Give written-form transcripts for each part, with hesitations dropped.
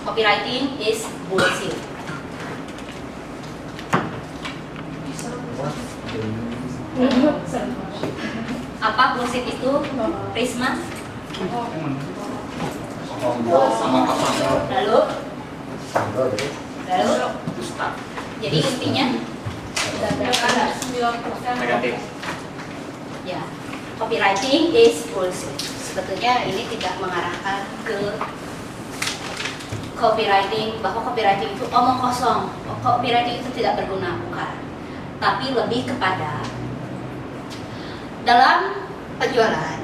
Copywriting is bullshit. Apa bullshit itu, Risma? Lalu? Jadi intinya Negatif. ya, copywriting is bullshit. Sebetulnya ini tidak mengarahkan ke copywriting, bahwa copywriting itu omong kosong, copywriting itu tidak berguna, bukan. Tapi lebih kepada dalam penjualan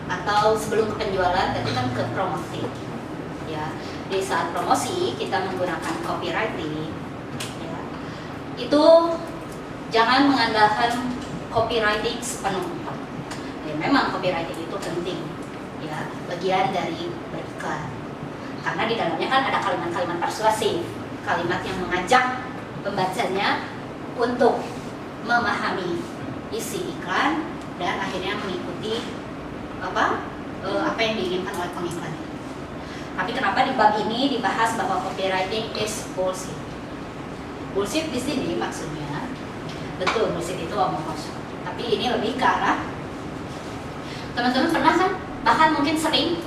atau sebelum ke penjualan tadi kan ke promosi. Ya, di saat promosi kita menggunakan copywriting, ya, itu jangan mengandalkan copywriting sepenuhnya. Ya, memang copywriting itu penting, ya, bagian dari beriklan. Karena di dalamnya kan ada kalimat-kalimat persuasif, kalimat yang mengajak pembacanya untuk memahami isi iklan dan akhirnya mengikuti apa yang diinginkan oleh pengiklan. Tapi kenapa di bab ini dibahas bahwa copywriting is bullshit? Bullshit di sini maksudnya betul bullshit itu omong kosong. Tapi ini lebih ke arah teman-teman pernah kan bahkan mungkin sering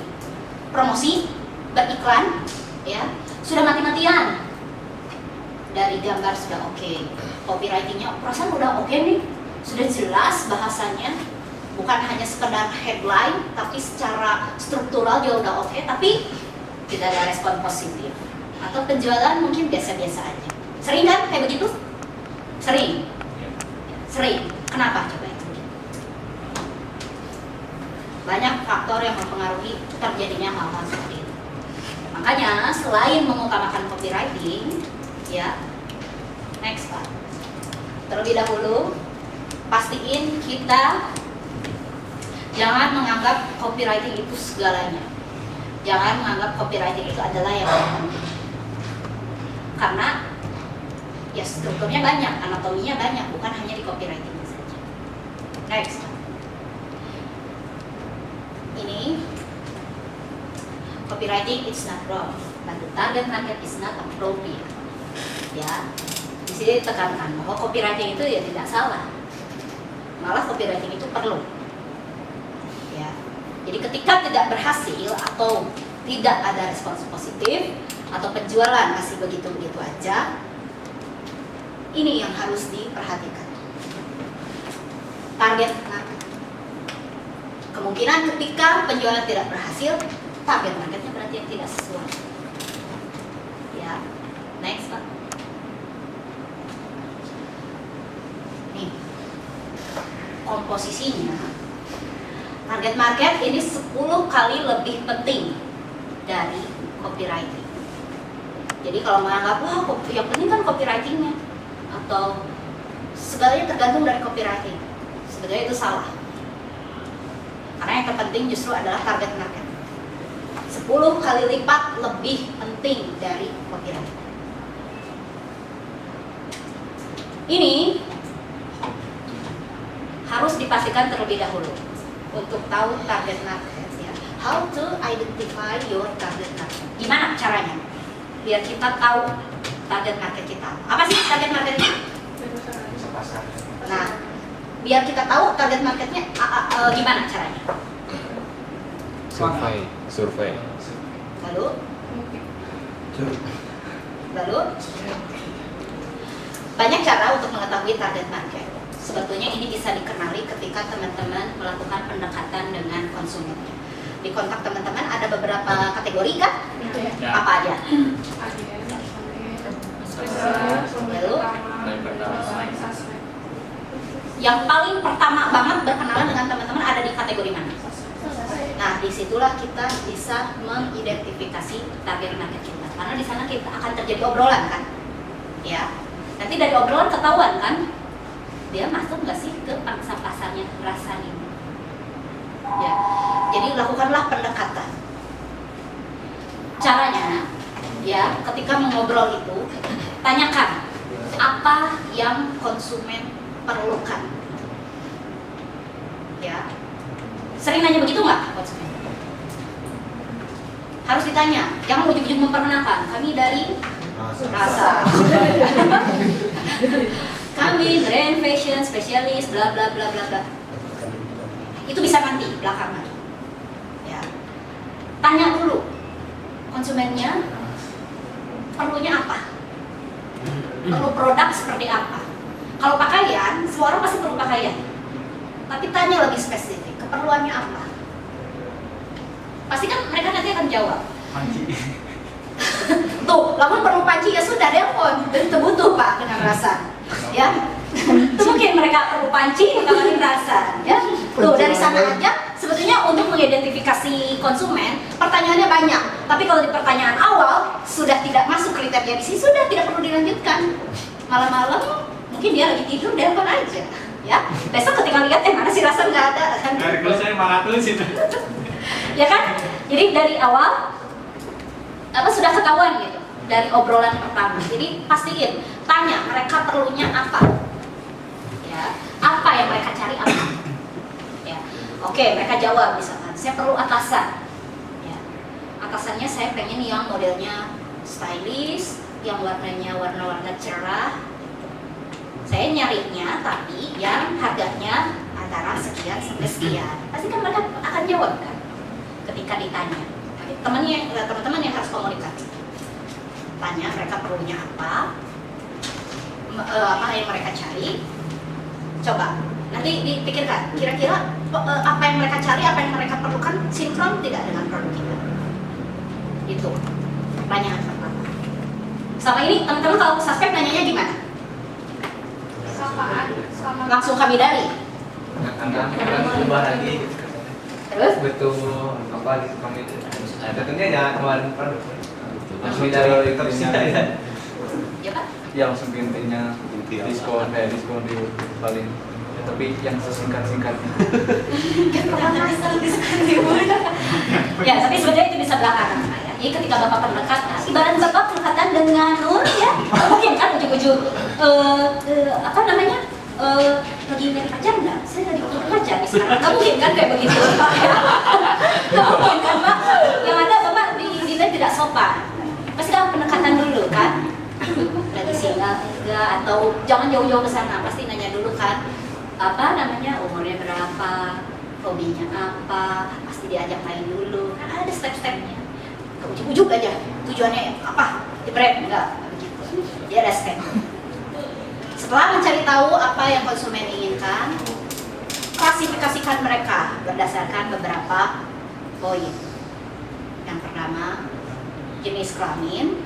promosi beriklan, ya, sudah mati-matian dari gambar sudah oke, copywritingnya perasaan udah oke nih, sudah jelas bahasanya, bukan hanya sekedar headline tapi secara struktural juga udah oke, tapi tidak ada respon positif atau penjualan mungkin biasa-biasa aja. Sering kan kayak begitu? Sering. Kenapa coba itu? Banyak faktor yang mempengaruhi terjadinya hal-hal seperti itu. Makanya selain mengutamakan copywriting, ya, next Pak. Terlebih dahulu pastiin kita jangan menganggap copywriting itu segalanya. Jangan menganggap copywriting itu adalah yang penting. Karena ya strukturnya banyak, anatominya banyak, bukan hanya di copywriting saja. Next. Ini copywriting is not wrong, but the target market is not appropriate. Ya, di sini ditekankan bahwa copywriting itu ya tidak salah, malah copywriting itu perlu. Ya, jadi ketika tidak berhasil atau tidak ada respons positif atau penjualan masih begitu-begitu aja, ini yang harus diperhatikan. Target market. Kemungkinan ketika penjualan tidak berhasil, target marketnya berarti yang tidak sesuai. Ya, next Pak. Nih, komposisinya target market ini 10 kali lebih penting dari copywriting. Jadi kalau menganggap wah yang penting kan copywritingnya atau segalanya tergantung dari copywriting, sebenarnya itu salah. Karena yang terpenting justru adalah target market. 10 kali lipat lebih penting dari copywriting. Ini harus dipastikan terlebih dahulu untuk tahu target market, ya. How to identify your target market? Gimana caranya biar kita tahu target market kita? Apa sih target marketnya? Nah, biar kita tahu target marketnya gimana caranya? Survei. Lalu banyak cara untuk mengetahui target market. Sebetulnya ini bisa dikenali ketika teman-teman melakukan pendekatan dengan konsumen. Di kontak teman-teman ada beberapa kategori kan? Ya. Apa aja? Lalu yang paling pertama banget berkenalan dengan teman-teman ada di kategori mana? Nah, disitulah kita bisa mengidentifikasi target market kita. Karena di sana kita akan terjadi obrolan kan, ya. Nanti dari obrolan ketahuan kan, dia masuk nggak sih ke pangsa pasarnya rasa ini. Ya, jadi lakukanlah pendekatan. Caranya, ya, ketika mengobrol itu, tanyakan apa yang konsumen perlukan. Ya, sering nanya begitu nggak konsumen? harus ditanya, jangan ujug-ujug memperkenalkan. Kami dari rasa. Kami brand fashion spesialis bla bla bla bla bla. Itu bisa nanti belakangan. Ya. Tanya dulu konsumennya perlunya apa? Perlu produk seperti apa? Kalau pakaian, semua orang pasti perlu pakaian. Tapi tanya lebih spesifik, keperluannya apa? Pasti kan mereka nanti akan jawab. Panci. Tuh, lamun perlu panci ya sudah telepon, itu butuh Pak dengan rasa. Ya. Itu mungkin mereka perlu panci, kabarin rasa. Ya. Tuh, dari sana aja sebetulnya untuk mengidentifikasi konsumen, pertanyaannya banyak. Tapi kalau di pertanyaan awal sudah tidak masuk kriteria di sini, sudah tidak perlu dilanjutkan. Malam-malam mungkin dia lagi tidur, telepon aja. Ya. Besok ketika lihat mana sih rasa nggak ada kan. Harga saya 500 itu. Ya kan? Jadi dari awal sudah ketahuan gitu dari obrolan pertama. Jadi pastiin, tanya mereka perlunya apa. Ya, apa yang mereka cari apa. Ya. Oke, mereka jawab misalkan, saya perlu atasan. Ya. Atasannya saya pengen yang modelnya stylish, yang warnanya warna-warna cerah. Saya nyarinya tapi yang harganya antara sekian sampai sekian. Pasti kan mereka akan jawab kan ketika ditanya. Teman-teman yang harus komunikasi. Tanya mereka perlunya apa yang mereka cari. Coba nanti dipikirkan kira-kira apa yang mereka cari, apa yang mereka perlukan sinkron tidak dengan produk kita. Itu pertanyaan pertama. Selama ini teman-teman kalau suspek nanyanya gimana? Langsung kami dari. Karena coba lagi. Terus? Betul apa gitu kami. Tentunya ya kemarin langsung dari intinya. Ya Pak? Ya langsung ke intinya diskon di paling. Tapi yang sesingkat-singkatnya. Ya, tapi sebenarnya itu bisa belakangan. Ya. Jadi ketika Bapak pendekat, ibarat Bapak pendekatan dengan Nur ya, mungkin kan ujung-ujung lagi nyari pacar enggak? Saya lagi punya pacar nih sekarang. Nggak mungkin kan kayak begitu. Nggak mungkin kan Pak? Yang ada Bapak dinilai tidak sopan. Pasti kan pendekatan dulu kan? Lagi single enggak, atau jangan jauh-jauh ke sana. Pasti nanya dulu kan, umurnya berapa, hobinya apa, pasti diajak main dulu. Kan ada step-stepnya. Ujuk-ujuk aja, tujuannya apa? Di-brand? Enggak, begitu. Dia ada step. Setelah mencari tahu apa yang konsumen inginkan, klasifikasikan mereka berdasarkan beberapa poin. Yang pertama, jenis kelamin.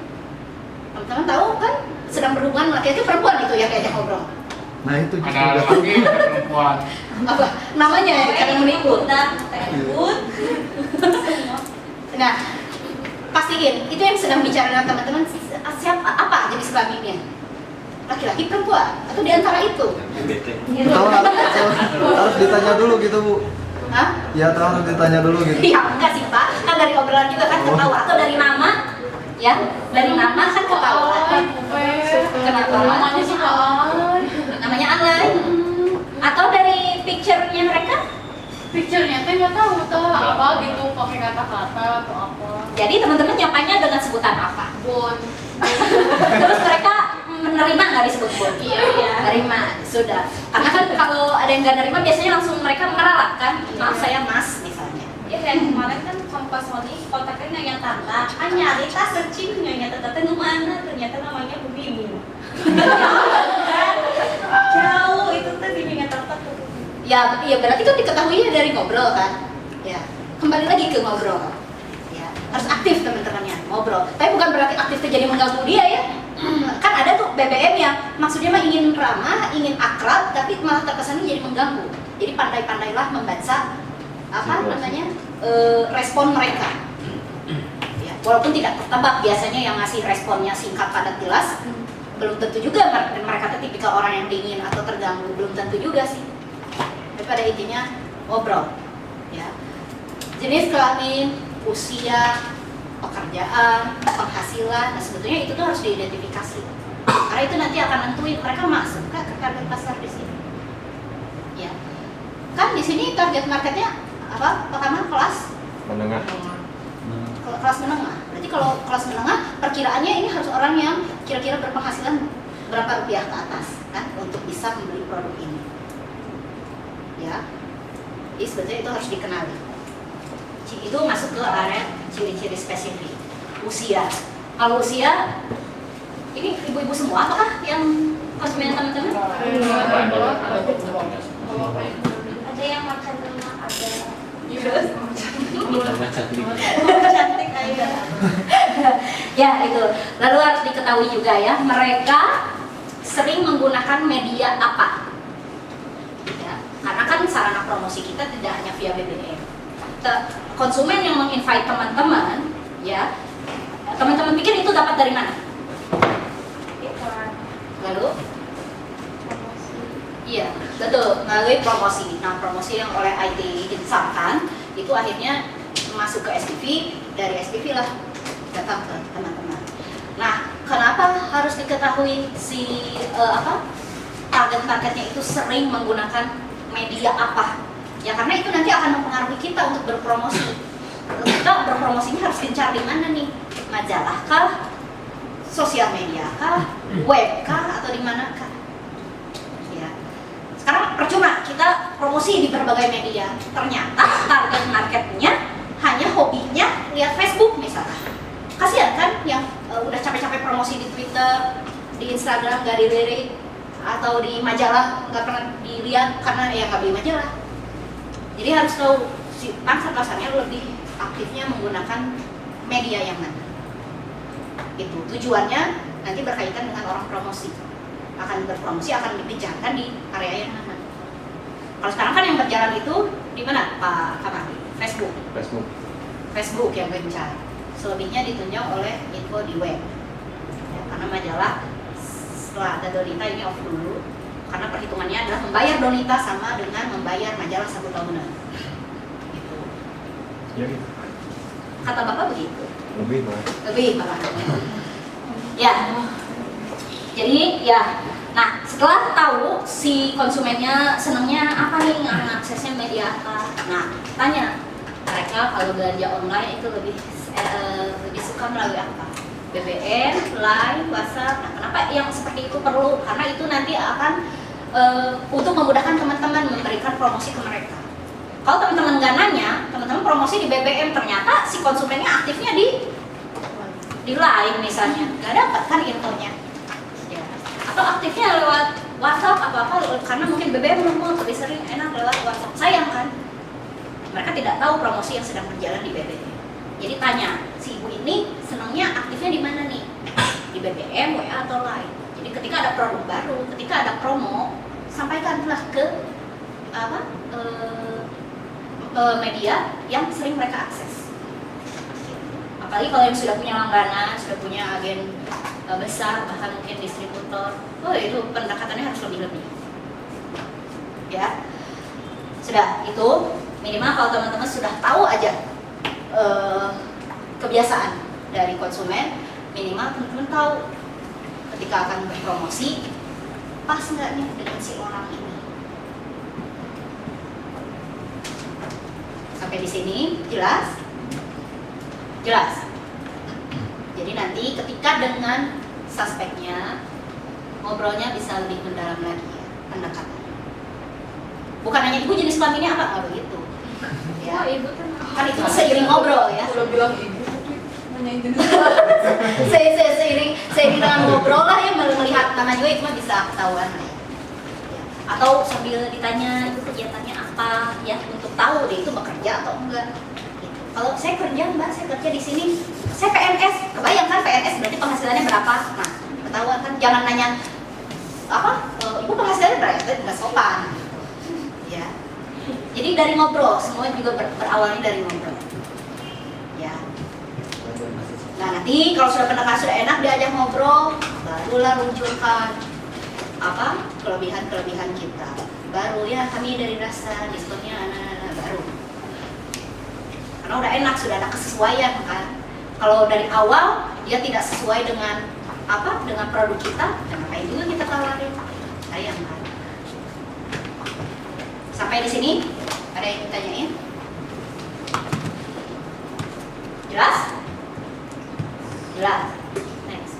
Teman-teman tahu kan, sedang berhubungan laki-laki perempuan itu yang diajak ngobrol. Nah itu Ada laki, ada perempuan. Apa namanya ya? Kadang menipu. Nah, pastiin itu yang sedang bicara dengan teman-teman siapa, apa jenis kelaminnya? Laki-laki, perempuan, atau di antara itu? harus ditanya dulu gitu Bu. Hah? Ya harus ditanya dulu gitu. Ya enggak sih Pak, kan dari obrolan juga kan ketahuan, atau dari nama, ya dari nama kan ketahuan. Kenapa? Namanya sih Alay. Namanya Alay. Atau dari picture-nya mereka? Picture-nya tuh nggak tahu tuh apa gitu, pakai kata-kata atau apa. Jadi teman-teman nyapanya dengan sebutan apa? Bon. Terus mereka menerima nggak disebut Bon? Iya. Terima, sudah. Karena kan kalau ada yang nggak nerima biasanya langsung mereka meralat kan, maaf saya Mas misalnya. Ya kayak kemarin kan Kompas Sony kontaknya yang Tanta, nyari tas searching nyonya tata mana, ternyata namanya Bu Bimu. Jauh itu tuh di nyonya Tata tuh. Ya berarti kan diketahui dari ngobrol kan. Ya, kembali lagi ke ngobrol. Ya, harus aktif teman-temannya ngobrol. Tapi bukan berarti aktif itu jadi mengganggu dia ya. Kan ada tuh BBM yang maksudnya mah ingin ramah, ingin akrab, tapi malah terkesannya jadi mengganggu. Jadi pandai-pandailah membaca respon mereka. Ya, walaupun tidak tertebak, biasanya yang ngasih responnya singkat padat jelas, belum tentu juga mereka tipikal orang yang dingin atau terganggu, belum tentu juga sih. Tapi pada intinya ngobrol. Ya. Jenis kelamin, usia, pekerjaan, penghasilan, nah sebetulnya itu tuh harus diidentifikasi. Karena itu nanti akan nentuin mereka masuk ke target pasar di sini. Ya, kan di sini target marketnya apa? Pertama kelas Menengah. kelas menengah. Berarti kalau kelas menengah perkiraannya ini harus orang yang kira-kira berpenghasilan berapa rupiah ke atas kan untuk bisa membeli produk ini. Ya. Jadi sebetulnya itu harus dikenali. Itu masuk ke area ciri-ciri spesifik. Usia. Kalau usia ini ibu-ibu semua apakah yang konsumen teman-teman? Ada yang makan lemak, ada Cantik aja. Ya itu. Lalu harus diketahui juga ya, mereka sering menggunakan media apa? Ya, karena kan sarana promosi kita tidak hanya via BBM. Konsumen yang menginvite teman-teman, ya, teman-teman pikir itu dapat dari mana? Lalu? Iya, betul, melalui promosi. Nah, promosi yang oleh IT dibesarkan itu akhirnya masuk ke SPV, dari SPV lah datang ke teman-teman. Nah, kenapa harus diketahui si target-targetnya itu sering menggunakan media apa? Ya karena itu nanti akan mempengaruhi kita untuk berpromosi. Kita berpromosinya harus gencar di mana nih? Majalah kah? Sosial media kah? Web kah? Atau di mana kah? Sekarang percuma kita promosi di berbagai media, ternyata target marketnya hanya hobinya lihat Facebook misalnya. Kasihan kan yang udah capek-capek promosi di Twitter, di Instagram gak dilirik, atau di majalah nggak pernah dilihat karena ya nggak beli majalah. Jadi harus tahu si pasarnya lebih aktifnya menggunakan media yang mana. Itu tujuannya nanti berkaitan dengan orang promosi. Akan berpromosi, akan dibincangkan di area yang mana. Kalau sekarang kan yang berjalan itu di mana Pak Kamari? Facebook. Facebook yang gencar. Selebihnya ditunjang oleh info di web. Ya, karena majalah setelah ada Donita ini off dulu. Karena perhitungannya adalah membayar Donita sama dengan membayar majalah 1 tahunan. Gitu. Ya gitu. Kata Bapak begitu. Lebih Bapak. Ya. Jadi ya, nah setelah tahu si konsumennya senangnya apa nih, aksesnya media apa, nah tanya mereka kalau belanja online itu lebih suka melalui apa? BBM, Line, WhatsApp. Nah kenapa yang seperti itu perlu? Karena itu nanti akan untuk memudahkan teman-teman memberikan promosi ke mereka. Kalau teman-teman nggak nanya, teman-teman promosi di BBM, ternyata si konsumennya aktifnya di Line misalnya, nggak dapat kan infonya. Atau aktifnya lewat WhatsApp apa-apa karena mungkin BBM lumut lebih sering enak lewat WhatsApp. Sayang kan? Mereka tidak tahu promosi yang sedang berjalan di BBM. Jadi tanya, si ibu ini senangnya aktifnya di mana nih? Di BBM, WA atau Line. Jadi ketika ada produk baru, ketika ada promo, sampaikanlah ke media yang sering mereka akses. Apalagi kalau yang sudah punya langganan, sudah punya agen besar, bahkan mungkin distributor, itu pendekatannya harus lebih-lebih. Ya, sudah itu minimal kalau teman-teman sudah tahu aja kebiasaan dari konsumen, minimal teman-teman tahu ketika akan berpromosi pas nggak nih dengan si orang ini. Sampai di sini jelas? Jelas. Jadi nanti ketika dengan suspeknya ngobrolnya bisa lebih mendalam lagi ya, pendekatannya. Bukan hanya ibu jenis kelaminnya apa, nggak begitu. Ya, ibu kan itu seiring ngobrol ya. Udah bilang ibu, nanyain jenis Seiring dengan ngobrol lah ya, melihat nama juga itu mah bisa ketahuan lah ya. Atau sambil ditanya itu kegiatannya apa ya, untuk tahu dia itu bekerja atau enggak. Kalau saya kerja mbak, saya kerja di sini, saya PNS, kebayang kan PNS berarti penghasilannya berapa? Nah, ketahuan kan, jangan nanya ibu penghasilannya berapa? Nggak sopan, ya. Jadi dari ngobrol, semua juga berawalnya dari ngobrol, ya. Nah nanti kalau sudah pendengar sudah enak diajak ngobrol, barulah munculkan kelebihan kita. Baru ya kami dari rasa diskonnya baru. Karena udah enak, sudah ada kesesuaian kan. Kalau dari awal dia tidak sesuai dengan dengan produk kita, ngapain juga kita tawarin? Sayang kan. Sampai di sini ada yang ditanyain? Jelas? Jelas. Next.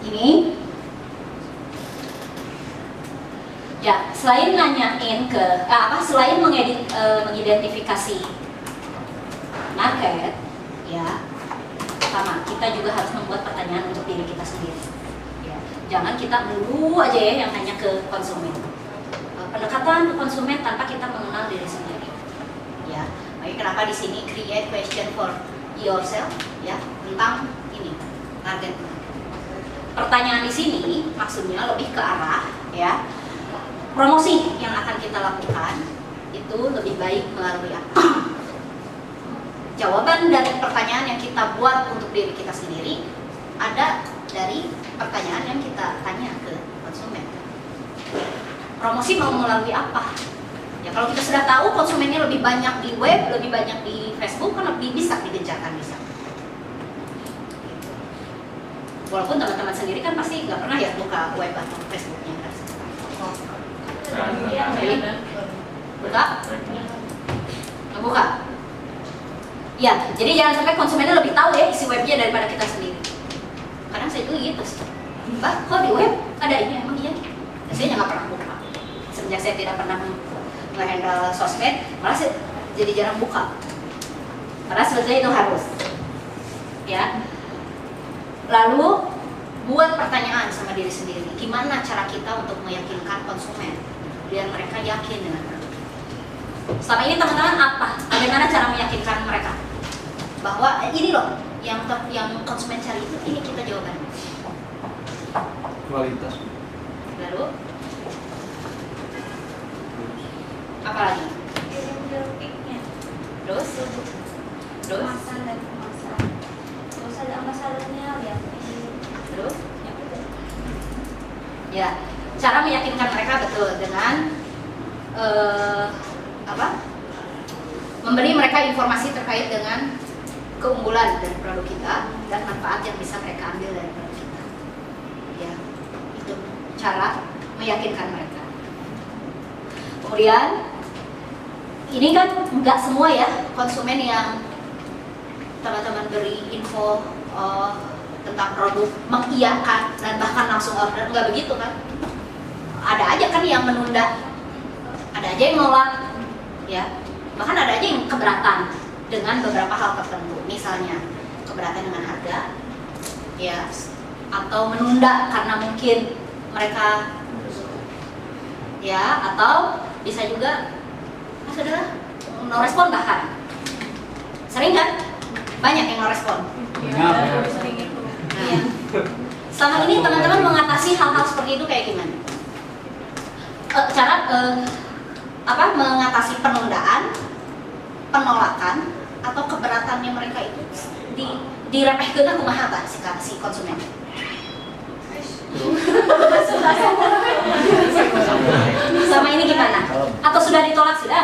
Ini. Ya, selain nanyain ke selain mengidentifikasi market, ya, sama kita juga harus membuat pertanyaan untuk diri kita sendiri. Ya, jangan kita melulu aja ya yang nanya ke konsumen. Pendekatan ke konsumen tanpa kita mengenal diri sendiri. Ya, makanya kenapa di sini create question for yourself, ya, tentang ini target. Pertanyaan di sini maksudnya lebih ke arah, ya, promosi yang akan kita lakukan itu lebih baik melalui apa? Jawaban dari pertanyaan yang kita buat untuk diri kita sendiri ada dari pertanyaan yang kita tanya ke konsumen. Promosi mau melalui apa? Ya kalau kita sudah tahu konsumennya lebih banyak di web, lebih banyak di Facebook, kan lebih bisa digencarkan bisa. Walaupun teman-teman sendiri kan pasti nggak pernah ya buka web atau Facebooknya kan. Buka? Nggak buka? Ya, jadi jangan sampai konsumennya lebih tahu ya isi webnya daripada kita sendiri. Kadang saya juga gitu sih. Mbak, kok di web ada ini? Emang iya? Saya nggak pernah buka. Semenjak saya tidak pernah nge-handle sosmed, malah saya jadi jarang buka. Karena sebetulnya itu harus. Ya. Lalu buat pertanyaan sama diri sendiri. Gimana cara kita untuk meyakinkan konsumen biar mereka yakin dengan produk? Selama ini teman-teman apa? Bagaimana cara meyakinkan mereka bahwa ini loh yang konsumen cari itu, ini kita jawabannya. Kualitas. Lalu apa lagi? Ilmu-ilmunya. Terus Kemasan dan kemasan. Terus ada ambasadornya, lihat ini. terus ya, cara meyakinkan mereka betul dengan memberi mereka informasi terkait dengan keunggulan dari produk kita dan manfaat yang bisa mereka ambil dari produk kita. Ya, itu cara meyakinkan mereka. Kemudian ini kan nggak semua ya konsumen yang teman-teman beri info tentang produk mengiyakan dan bahkan langsung order, nggak begitu kan? Ada aja kan yang menunda, ada aja yang nolak, ya. Bahkan ada aja yang keberatan dengan beberapa hal tertentu, misalnya keberatan dengan harga, ya, atau menunda karena mungkin mereka, ya, atau bisa juga sudah no respon bahkan. Sering kan? Banyak yang no respon. Iya. Selama ini teman-teman mengatasi hal-hal seperti itu kayak gimana? Mengatasi penundaan, penolakan, atau keberatannya mereka itu diremehkeun kumaha tah si konsumen? Selama ini gimana? Atau sudah ditolak sudah?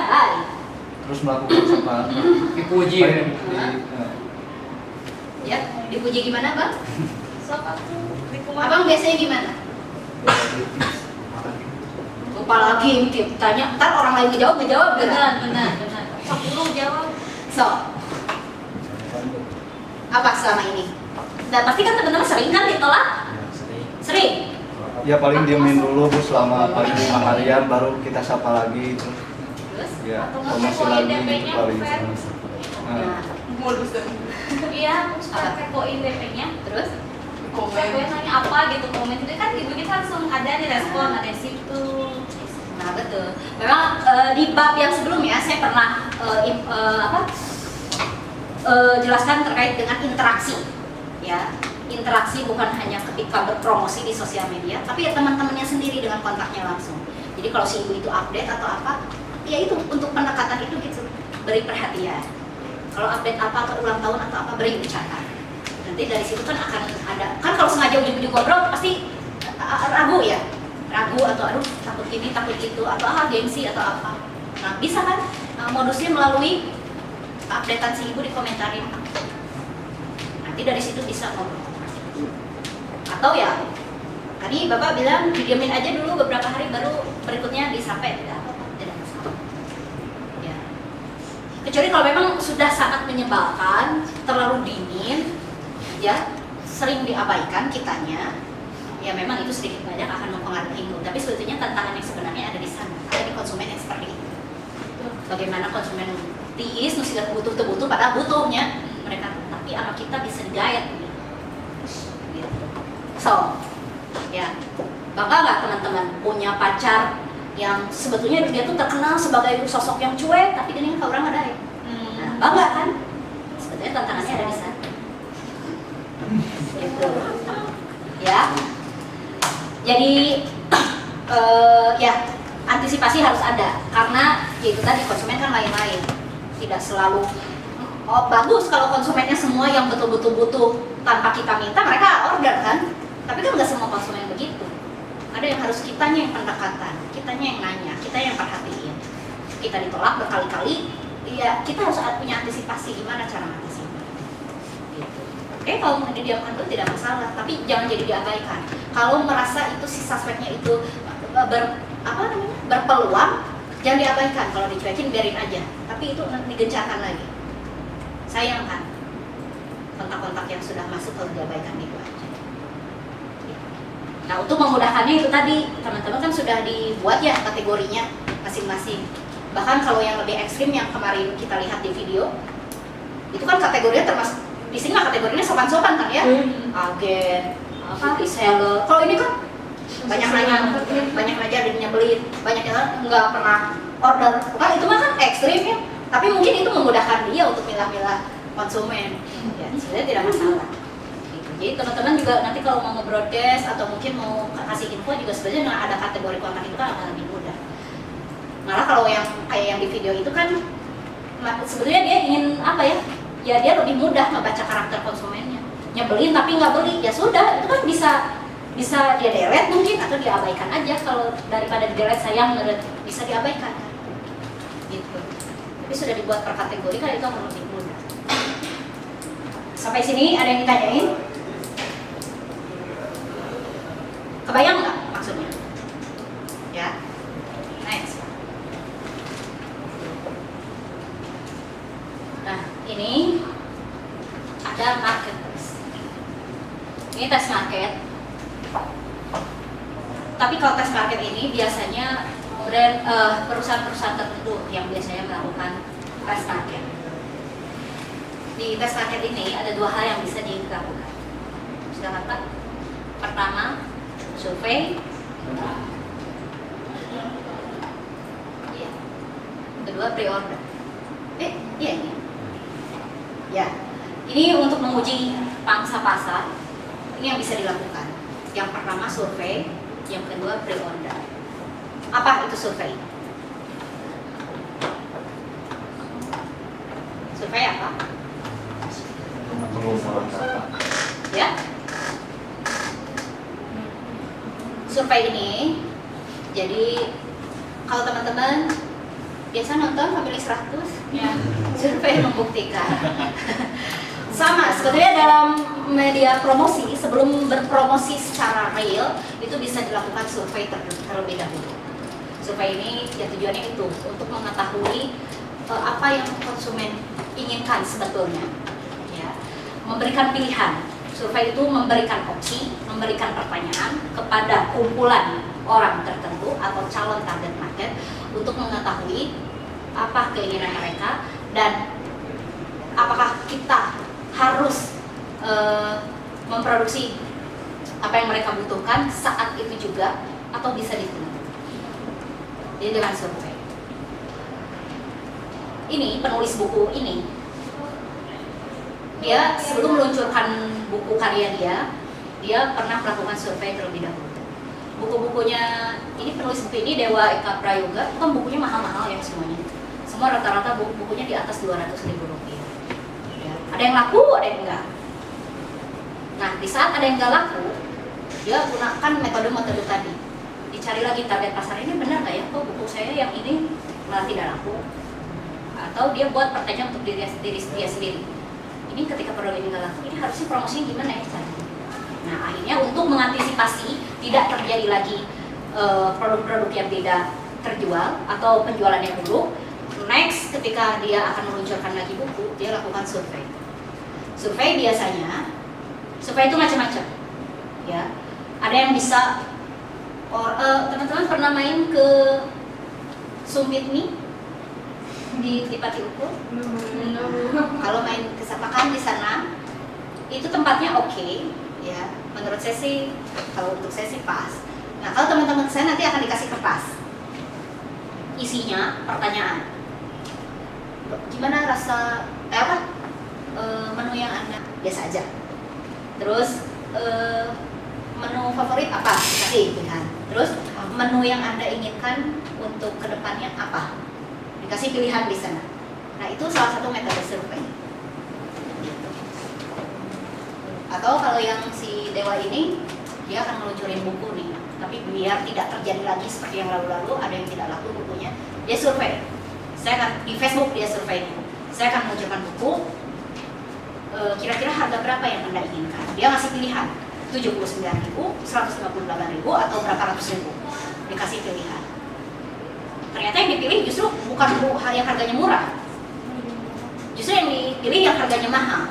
Terus melakukan apa? Dipuji. Ya, dipuji gimana, Bang? Sok aku di Abang biasanya gimana? Lupa lagi, tanya, ntar orang lain ngejawab Benar. sok dulu jawab. So, apa selama ini? Dan pasti kan teman-teman sering kan ditolak? Sering? Ya paling diemin dulu Bu selama paling 5 harian baru kita sapa lagi terus Terus? ya Atau promosi nge-kepoin lagi DP-nya paling. fans. Nah, Modus dan Iya, aku suka kepoin DP-nya. terus? komen. Saya nanya apa gitu, komen itu kan ibu kita langsung ada nih respon, ada di situ. Nah, betul. Memang di bab yang sebelumnya saya pernah jelaskan terkait dengan interaksi. Ya, interaksi bukan hanya ketika berpromosi di sosial media, tapi ya teman-temannya sendiri dengan kontaknya langsung. Jadi kalau si ibu itu update atau apa, ya itu untuk pendekatan itu gitu, beri perhatian. Kalau update apa atau ulang tahun atau apa, beri ucapan. Nanti dari situ kan akan ada, kan kalau sengaja ujung-ujung ngobrol pasti ragu ya, ragu atau aduh takut ini takut itu atau gengsi atau apa. Nah bisa kan modusnya melalui updatean si ibu dikomentarin. Nanti dari situ bisa ngobrol. Atau ya tadi bapak bilang didiamin aja dulu beberapa hari baru berikutnya disapa, tidak apa-apa, tidak masalah. Ya Kecuali kalau memang sudah sangat menyebalkan, terlalu dingin, ya sering diabaikan kitanya, ya memang itu sedikit banyak akan mempengaruhi mood. Tapi sebetulnya tantangan yang sebenarnya ada di sana, ada di konsumen yang seperti itu. Bagaimana konsumen tiis, sudah butuh padahal butuhnya mereka, tapi anak kita bisa digayat gitu. So, ya bangga nggak teman-teman punya pacar yang sebetulnya dia tuh terkenal sebagai sosok yang cuek, tapi dia ke orang ada ya. Nah, bangga kan? Sebetulnya tantangannya ada di sana. Gitu. Ya. Jadi ya antisipasi harus ada karena ya itu tadi konsumen kan lain-lain. Tidak selalu bagus kalau konsumennya semua yang betul-betul butuh tanpa kita minta mereka order kan. Tapi kan nggak semua konsumen begitu. Ada yang harus kitanya yang pendekatan, kitanya yang nanya, kita yang perhatiin. Kita ditolak berkali-kali, ya kita harus punya antisipasi gimana cara mengatasi. Gitu. Oke, kalau mau didiamkan dulu tidak masalah, tapi jangan jadi diabaikan. Kalau merasa itu si suspeknya itu berpeluang, jangan diabaikan. Kalau dicuekin biarin aja, tapi itu digencarkan lagi. Sayang kan, kontak-kontak yang sudah masuk kalau diabaikan gitu aja. Nah, untuk memudahkannya itu tadi, teman-teman kan sudah dibuat ya kategorinya masing-masing. Bahkan kalau yang lebih ekstrim yang kemarin kita lihat di video, itu kan kategorinya termasuk, di sini mah kategorinya sopan-sopan kan ya? Agen, reseller. Kalau ini kan banyak nanya dan nyebelin, banyak yang nggak pernah order. Kan itu mah kan ekstrim ya. Tapi mungkin itu memudahkan dia untuk milah-milah konsumen. Ya, sebenarnya tidak masalah. Jadi teman-teman juga nanti kalau mau nge-broadcast atau mungkin mau kasih info juga sebenarnya ada kategori kontak itu kan akan lebih mudah. Malah kalau yang kayak yang di video itu kan sebenarnya dia ingin apa ya? Ya dia lebih mudah ngebaca karakter konsumennya. Nyebelin tapi nggak beli, ya sudah itu kan bisa dia delete mungkin atau diabaikan aja. Kalau daripada di delete sayang bisa diabaikan. Gitu. Tapi sudah dibuat per kategori kan itu akan lebih mudah. Sampai sini ada yang ditanyain? Kebayang nggak maksudnya? Ya, next. Nah, ini ada marketplace. Ini tes market. Tapi kalau tes market ini biasanya perusahaan-perusahaan tertentu yang biasanya melakukan tes market. Di tes market ini ada dua hal yang bisa dilakukan. Silakan Pak. Pertama, survei. Iya. Kedua, pre-order. Iya ini. Ya. Ini untuk menguji pangsa pasar. Ini yang bisa dilakukan. Yang pertama survei, yang kedua pre-order. Apa itu survei? Survei apa? Ya. Survei ini, jadi kalau teman-teman biasa nonton Family 100, ya, survei membuktikan. Sama, sebetulnya dalam media promosi, sebelum berpromosi secara real, itu bisa dilakukan survei terlebih dahulu. Survei ini, ya tujuannya itu, untuk mengetahui apa yang konsumen inginkan sebetulnya. Ya, memberikan pilihan. Survei itu memberikan opsi, memberikan pertanyaan kepada kumpulan orang tertentu atau calon target market untuk mengetahui apa keinginan mereka dan apakah kita harus memproduksi apa yang mereka butuhkan saat itu juga atau bisa ditunda. Jadi dengan survei. Ini penulis buku ini, dia sebelum meluncurkan buku karya dia pernah melakukan survei terlebih dahulu. Buku-bukunya, ini penulis buku ini Dewa Eka Prayoga, kan bukunya mahal-mahal ya semuanya. Semua rata-rata bukunya di atas 200.000 rupiah. Ya, ada yang laku, ada yang enggak. Nah, di saat ada yang enggak laku, dia gunakan metode-metode tadi. Dicari lagi target pasar ini benar nggak ya? Kok buku saya yang ini malah tidak laku? Atau dia buat pertanyaan untuk diri dia sendiri. Ini ketika produk ini nggak laku, ini harusnya promosinya gimana ya caranya? Nah, akhirnya untuk mengantisipasi tidak terjadi lagi produk-produk yang tidak terjual atau penjualan yang buruk, Next, ketika dia akan meluncurkan lagi buku, dia lakukan survei. Survei biasanya, survei itu macam-macam, ya. Ada yang bisa, teman-teman pernah main ke Summit nih di Pati Ukur? Kalau main kesapakan di sana, itu tempatnya oke, ya. Menurut saya sih, kalau untuk saya sih pas. Nah, kalau teman-teman saya nanti akan dikasih kertas, isinya pertanyaan. Gimana rasa menu yang Anda biasa aja. Terus menu favorit apa? Dikasih pilihan. Terus menu yang Anda inginkan untuk kedepannya apa? Dikasih pilihan di sana. Nah, itu salah satu metode survei. Atau kalau yang si Dewa ini, dia akan meluncurin buku nih. Tapi biar tidak terjadi lagi seperti yang lalu-lalu, ada yang tidak laku bukunya, dia survei. Saya akan di Facebook dia survei nih. Saya akan meluncurkan buku. Kira-kira harga berapa yang Anda inginkan? Dia ngasih pilihan 79.000, 158.000, atau berapa ratus ribu. Dikasih pilihan. Ternyata yang dipilih justru bukan buku yang harganya murah. Justru yang dipilih yang harganya mahal.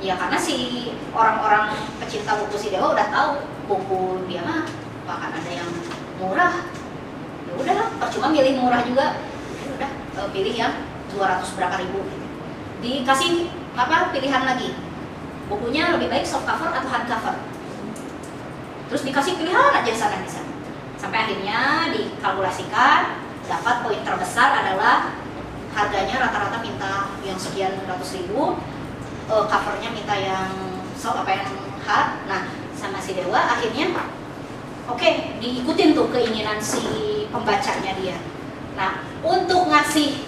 Ya karena si orang-orang pecinta buku si Dewa udah tahu buku dia mah bahkan ada yang murah. Ya udahlah, percuma milih murah juga. Ya udah, pilih yang 200 berapa ribu. Dikasih pilihan lagi. Bukunya lebih baik soft cover atau hard cover. Terus dikasih pilihan aja sana di sana. Sampai akhirnya dikalkulasikan dapat poin terbesar adalah harganya rata-rata minta yang sekian ratus ribu, covernya minta yang soft yang hard. Nah, sama si Dewa akhirnya oke, diikutin tuh keinginan si pembacanya dia. Nah, untuk ngasih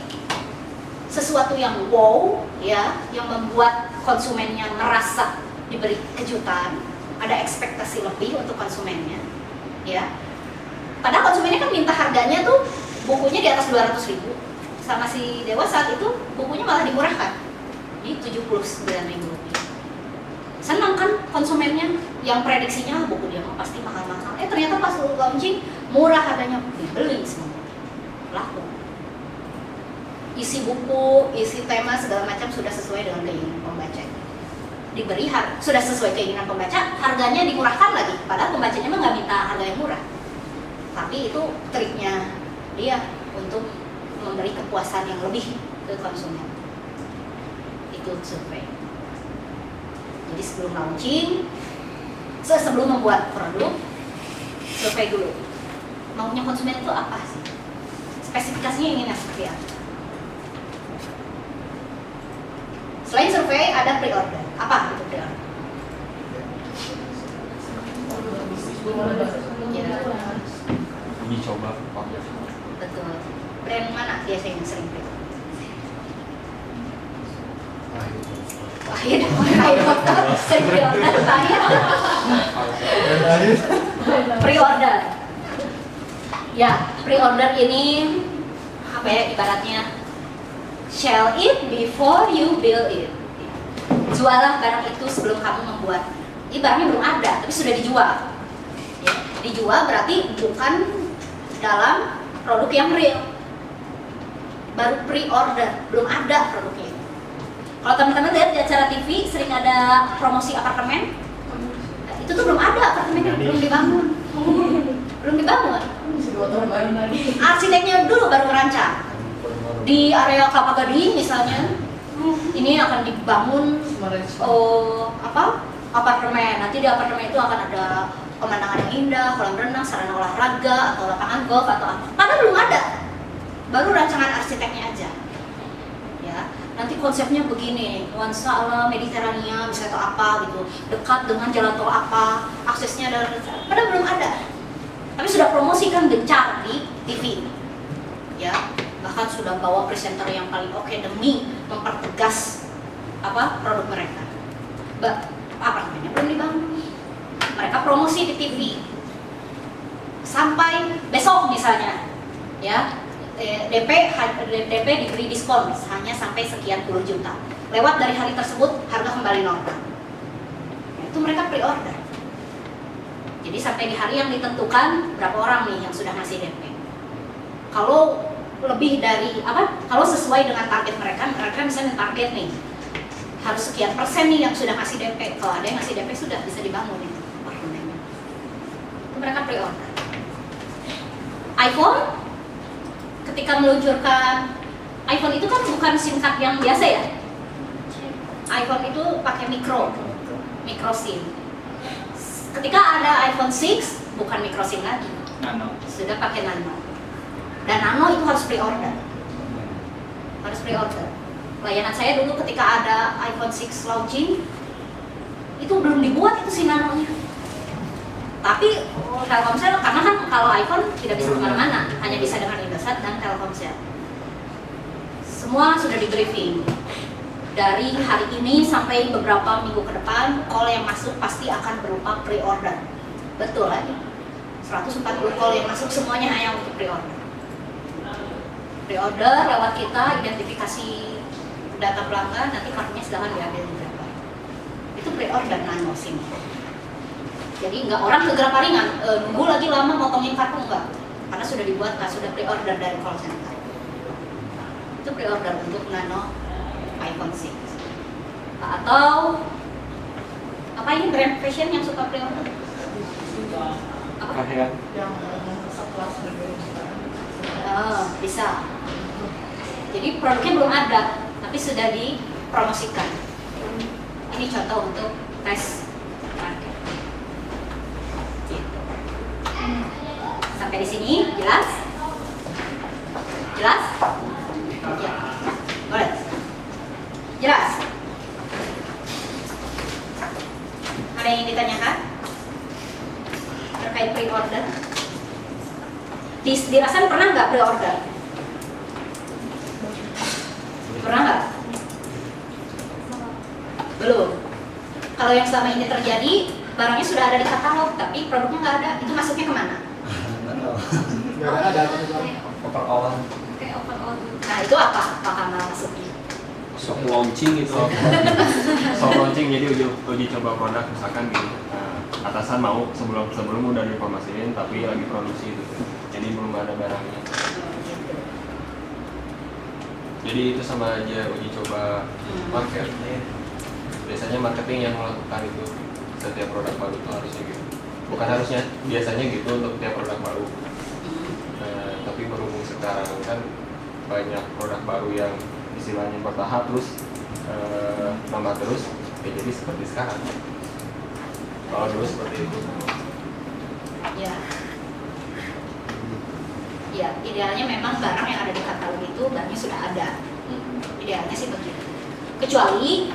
sesuatu yang wow, ya, yang membuat konsumennya merasa diberi kejutan, ada ekspektasi lebih untuk konsumennya, ya. Padahal konsumennya kan minta harganya tuh bukunya di atas 200.000. Sama si Dewa saat itu bukunya malah dimurahkan di 79.000 rupiah. Senang kan konsumennya yang prediksinya buku dia pasti mahal-mahal. Ternyata pas launching murah harganya, dibeli semua, laku. Isi buku, isi tema segala macam sudah sesuai dengan keinginan pembaca. Diberi sudah sesuai keinginan pembaca, harganya dikurangkan lagi. Padahal pembacanya mah nggak minta harga yang murah. Tapi itu triknya dia untuk memberi kepuasan yang lebih ke konsumen. Itu survei. Jadi sebelum launching, sebelum membuat produk, survei dulu. Maunya konsumen itu apa sih? Spesifikasinya inginnya seperti apa? Selain survei ada pre-order. Apa itu pre-order? Ya. Uji coba. Betul. Brand mana biasanya yang sering pre-order? Pahit, sering pre-order, pahit. Pre-order. Ya, pre-order ini apa ya ibaratnya? Sell it before you build it. Jualah barang itu sebelum kamu membuat. Ini barangnya belum ada, tapi sudah dijual. Ya, dijual berarti bukan dalam produk yang real. Baru pre-order, belum ada produknya. Kalau teman-teman lihat di acara TV sering ada promosi apartemen, itu tuh belum ada apartemennya, belum dibangun. Belum dibangun. Arsiteknya dulu baru merancang. Di area Kelapa Gading misalnya, ini akan dibangun apartemen. Nanti di apartemen itu akan ada pemandangan yang indah, kolam renang, sarana olahraga, atau lapangan golf atau apa. Padahal belum ada, baru rancangan arsiteknya aja. Ya, nanti konsepnya begini, nuansa ala Mediterania, misalnya atau apa gitu, dekat dengan jalan tol apa, aksesnya dan padahal belum ada. Tapi sudah promosikan gencar di TV, ya. Bahkan sudah bawa presenter yang paling oke demi mempertegas produk mereka. Apartemennya belum dibangun. Mereka promosi di TV. Sampai besok misalnya, ya DP diberi diskon hanya sampai sekian puluh juta. Lewat dari hari tersebut harga kembali normal. Itu mereka pre-order. Jadi sampai di hari yang ditentukan berapa orang nih yang sudah ngasih DP. Kalau lebih dari apa? Kalau sesuai dengan target mereka misalnya target nih harus sekian persen nih yang sudah ngasih DP. Kalau ada yang ngasih DP sudah bisa dibangun itu apartemennya. Itu mereka pre-order. iPhone ketika meluncurkan iPhone itu kan bukan SIM card yang biasa ya. iPhone itu pakai micro SIM. Ketika ada iPhone 6 bukan micro SIM lagi, sudah pakai nano. Dan nano itu harus pre-order. Layanan saya dulu ketika ada iPhone 6 launching itu belum dibuat itu si nanonya. Tapi Telkomsel karena kan kalau iPhone tidak bisa kemana-mana, hanya bisa dengan Indosat dan Telkomsel. Semua sudah di briefing. Dari hari ini sampai beberapa minggu ke depan, call yang masuk pasti akan berupa pre-order. Betul lagi. 140 call yang masuk semuanya hanya untuk pre-order. Pre-order lewat kita, identifikasi data pelanggan, nanti kartunya silahkan diambil di berapa. Itu pre-order nano SIM. Jadi nggak orang ke Grapparingan, nunggu lagi lama motongin kartu enggak. Karena sudah dibuat, sudah pre-order dari call center. Itu pre-order untuk nano iPhone 6. Atau apa ini brand fashion yang suka pre-order? Apa? Kahyan. Yang sekelas Bisa. Jadi produknya belum ada, tapi sudah dipromosikan. Ini contoh untuk tes market. Gitu. Sampai di sini jelas? Jelas? Ya. Boleh. Jelas? Ada yang ditanyakan? Terkait pre-order? Di Rasan pernah nggak pre-order? Pernah nggak? Belum. Kalau yang selama ini terjadi, barangnya sudah ada di katalog, tapi produknya nggak ada, itu masuknya kemana? Nggak ada. Overall. Oke, overall. Nah itu apa? Apa kanal masuknya? Sok launching gitu. Sok launching jadi uji coba produk misalkan gini. Atasan mau sebelum udah diinformasiin tapi lagi produksi itu. Jadi belum ada barangnya. Jadi itu sama aja uji coba market. Biasanya marketing yang melakukan itu setiap produk baru itu harusnya gitu. Bukan harusnya, biasanya gitu untuk tiap produk baru. Tapi berhubung sekarang kan banyak produk baru yang istilahnya bertahap terus nambah terus, ya jadi seperti sekarang. Kalau dulu seperti itu. Ya. Ya, idealnya memang barang yang ada di katalog itu barangnya sudah ada. Idealnya sih begitu. Kecuali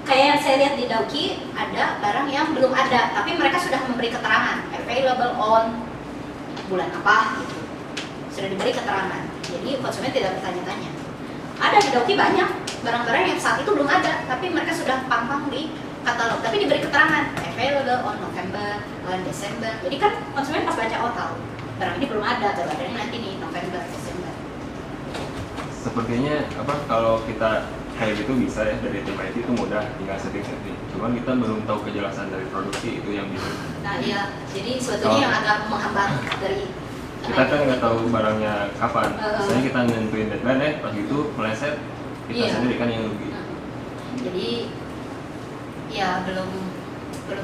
kayak yang saya lihat di Dauki ada barang yang belum ada, tapi mereka sudah memberi keterangan available on bulan apa gitu. Sudah diberi keterangan. Jadi konsumen tidak bertanya-tanya. Ada di Dauki banyak barang-barang yang saat itu belum ada, tapi mereka sudah pampang di katalog, tapi diberi keterangan available on November, on Desember. Jadi kan konsumen pas baca tahu barang ini belum ada, baru adanya nanti nih November, Desember. Sepertinya kalau kita kayak gitu bisa ya dari tim IT itu mudah, tinggal setting. Cuman kita belum tahu kejelasan dari produksi itu yang bisa. Nah iya, jadi sebetulnya yang agak menghambat dari Kita kan nggak tahu barangnya kapan. Misalnya kita nentuin deadline pas gitu meleset, kita sendiri kan yang rugi. Jadi ya belum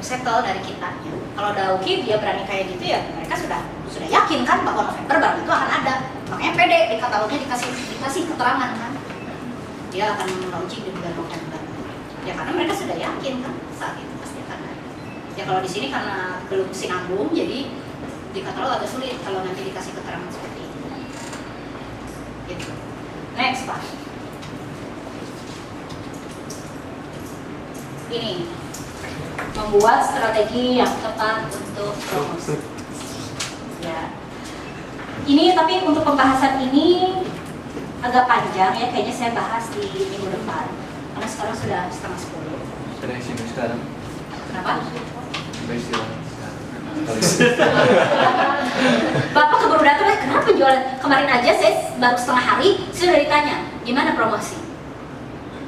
settle dari kitanya. Kalau Dauki dia berani kayak gitu ya mereka sudah yakin kan bahwa November barang itu akan ada. Makanya pede di katalognya dikasih keterangan kan. Dia akan launching di bulan November. Ya karena mereka sudah yakin kan saat itu pasti akan ada. Ya kalau di sini karena belum sinambung jadi di katalog agak sulit kalau nanti dikasih keterangan seperti itu. Gitu. Next Pak. Ini membuat strategi yang tepat untuk promosi. Ya. Ini tapi untuk pembahasan ini agak panjang ya, kayaknya saya bahas di minggu depan karena sekarang sudah 9:30. Sudah isi sekarang. Kenapa? Sudah istirahat sekarang. Bapak keburu datang, kenapa jualan? Kemarin aja saya baru setengah hari sudah ditanya gimana promosi,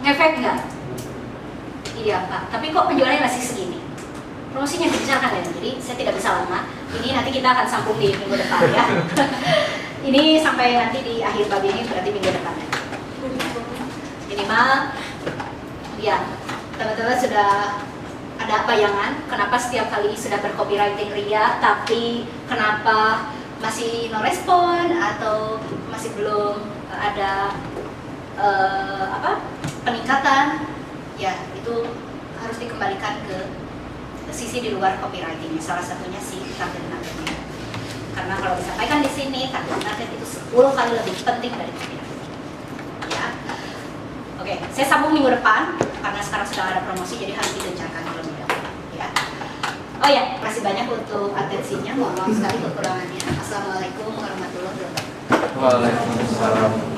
ngefek nggak? Iya Pak, tapi kok penjualannya masih segini? Promosinya gencar kan ya, jadi saya tidak bisa lama. Ini nanti kita akan sambung di minggu depan ya. Ini sampai nanti di akhir bab ini berarti minggu depan ya. Minimal ya teman-teman sudah ada bayangan kenapa setiap kali sudah bercopywriting Ria tapi kenapa masih no respon atau masih belum ada peningkatan, ya itu harus dikembalikan ke sisi di luar copywriting. Salah satunya si target marketnya. Karena kalau disampaikan di sini target market itu 10 kali lebih penting dari copywriting. Ya. Oke, saya sambung minggu depan karena sekarang sudah ada promosi jadi harus digencarkan terlebih dahulu. Ya. Oh ya, terima kasih banyak untuk atensinya. Mohon maaf sekali kekurangannya. Assalamualaikum warahmatullahi wabarakatuh. Waalaikumsalam.